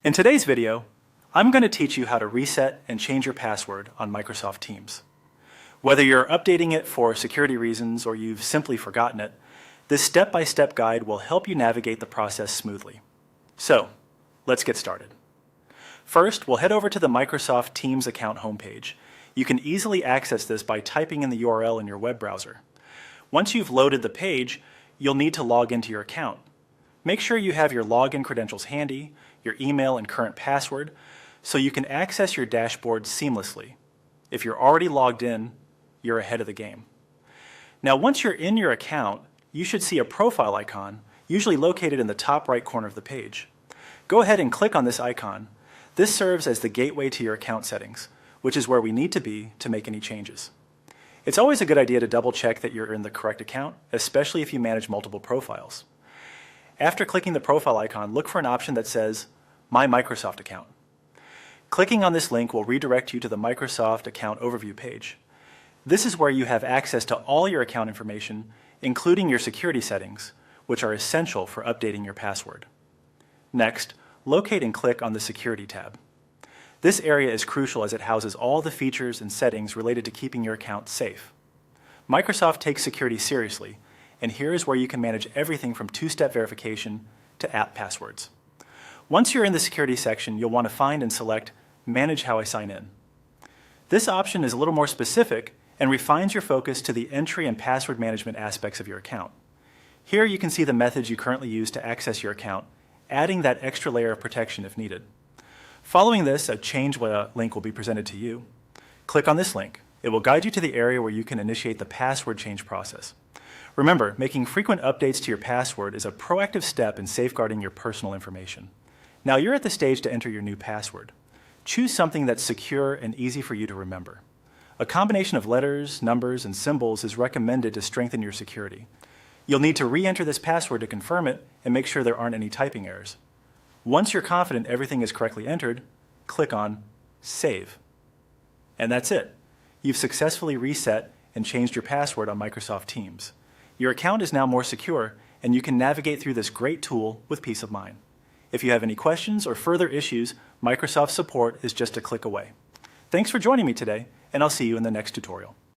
In today's video, I'm going to teach you how to reset and change your password on Microsoft Teams. Whether you're updating it for security reasons or you've simply forgotten it, this step-by-step guide will help you navigate the process smoothly. So, let's get started. First, we'll head over to the Microsoft Teams account homepage. You can easily access this by typing in the URL in your web browser. Once you've loaded the page, you'll need to log into your account. Make sure you have your login credentials handy, your email and current password, so you can access your dashboard seamlessly. If you're already logged in, you're ahead of the game. Now, once you're in your account, you should see a profile icon, usually located in the top right corner of the page. Go ahead and click on this icon. This serves as the gateway to your account settings, which is where we need to be to make any changes. It's always a good idea to double check that you're in the correct account, especially if you manage multiple profiles. After clicking the profile icon, look for an option that says My Microsoft Account. Clicking on this link will redirect you to the Microsoft Account Overview page. This is where you have access to all your account information, including your security settings, which are essential for updating your password. Next, locate and click on the Security tab. This area is crucial as it houses all the features and settings related to keeping your account safe. Microsoft takes security seriously, and here is where you can manage everything from two-step verification to app passwords. Once you're in the security section, you'll want to find and select Manage How I Sign In. This option is a little more specific and refines your focus to the entry and password management aspects of your account. Here you can see the methods you currently use to access your account, adding that extra layer of protection if needed. Following this, a change link will be presented to you. Click on this link. It will guide you to the area where you can initiate the password change process. Remember, making frequent updates to your password is a proactive step in safeguarding your personal information. Now you're at the stage to enter your new password. Choose something that's secure and easy for you to remember. A combination of letters, numbers, and symbols is recommended to strengthen your security. You'll need to re-enter this password to confirm it and make sure there aren't any typing errors. Once you're confident everything is correctly entered, click on Save. And that's it. You've successfully reset and changed your password on Microsoft Teams. Your account is now more secure, and you can navigate through this great tool with peace of mind. If you have any questions or further issues, Microsoft support is just a click away. Thanks for joining me today, and I'll see you in the next tutorial.